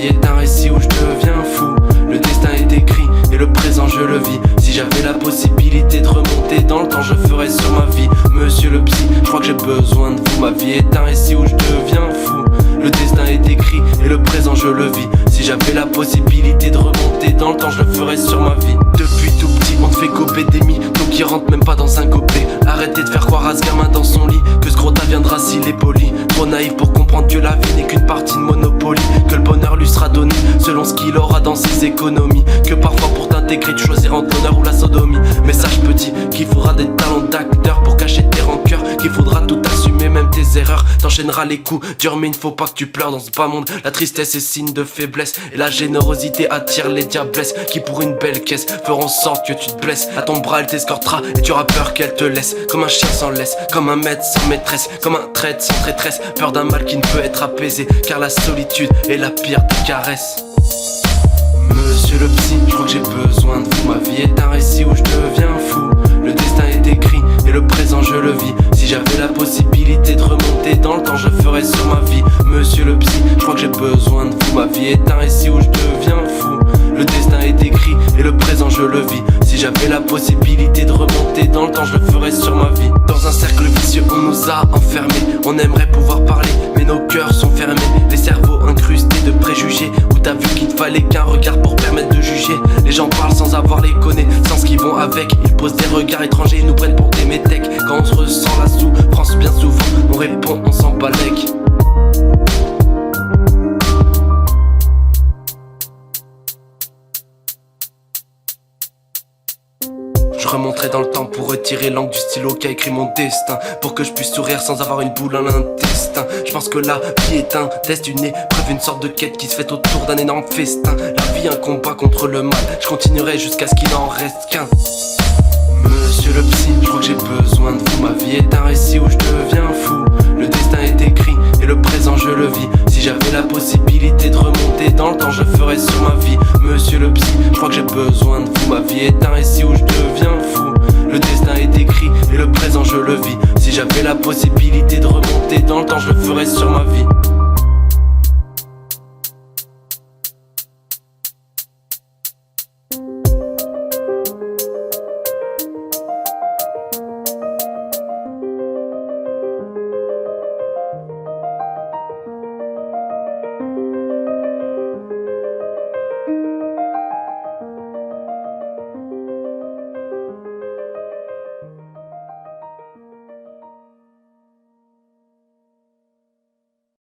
vie est un récit où je deviens fou. Le destin est écrit et le présent je le vis. Si j'avais la possibilité de remonter dans le temps, je ferais sur ma vie. Monsieur le psy, je crois que j'ai besoin de vous. Ma vie est un récit où je deviens fou. Le destin est écrit et le présent je le vis. Si j'avais la possibilité de remonter dans le temps, je le ferais sur ma vie. Depuis tout petit, on te fait gober des mythos qui rentrent même pas dans un gobelet. Arrêtez de faire croire à ce gamin dans son lit que ce gros viendra s'il est poli. Trop naïf pour comprendre que la vie n'est qu'une partie de Monopoly. Que le bonheur lui sera donné selon ce qu'il aura dans ses économies. Que parfois pour t'intégrer tu choisiras entre l'honneur ou la sodomie. Mais sache petit qu'il faudra des talents d'acteur pour cacher tes rancœurs. Qu'il faudra tout assumer, même tes erreurs. T'enchaîneras les coups durs mais il ne faut pas que tu pleures dans ce bas monde. La tristesse est signe de faiblesse et la générosité attire les diablesses qui pour une belle caisse feront en sorte que tu te blesses. À ton bras elle t'escortera et tu auras peur qu'elle te laisse. Comme un chien sans laisse, comme un maître sans maîtresse, comme un traître sans traîtresse. Peur d'un mal qui ne peut être apaisé, car la solitude est la pire des caresses. Monsieur le psy, je crois que j'ai besoin de vous. Ma vie est un récit où je deviens fou. Le destin est écrit et le présent je le vis. Si j'avais la possibilité de remonter dans le temps, je ferais sur ma vie. Monsieur le psy, je crois que j'ai besoin de vous. Ma vie est un récit où je deviens fou. Le destin est écrit et le présent je le vis. Si j'avais la possibilité de remonter dans le temps, je le ferais sur ma vie. Dans un cercle vicieux on nous a enfermés. On aimerait pouvoir parler mais nos cœurs sont fermés. Les cerveaux incrustés de préjugés. Où t'as vu qu'il te fallait qu'un regard pour permettre de juger. Les gens parlent sans avoir les connaissances qui vont avec. Ils posent des regards étrangers et nous prennent pour des métèques. Quand on se ressent la souffrance bien souvent on répond on s'en balèque. Je remonterai dans le temps pour retirer l'encre du stylo qui a écrit mon destin. Pour que je puisse sourire sans avoir une boule à l'intestin. Je pense que la vie est un test, une épreuve, une sorte de quête qui se fait autour d'un énorme festin. La vie un combat contre le mal, je continuerai jusqu'à ce qu'il n'en reste qu'un. Monsieur le psy, je crois que j'ai besoin de vous. Ma vie est un récit où je deviens fou. Le destin est écrit et le présent je le vis. Si j'avais la possibilité de remonter dans le temps, je ferais sur ma vie. Monsieur le psy, je crois que j'ai besoin de vous. Ma vie est un récit où je deviens fou. Le destin est écrit et le présent je le vis. Si j'avais la possibilité de remonter dans le temps, je le ferais sur ma vie.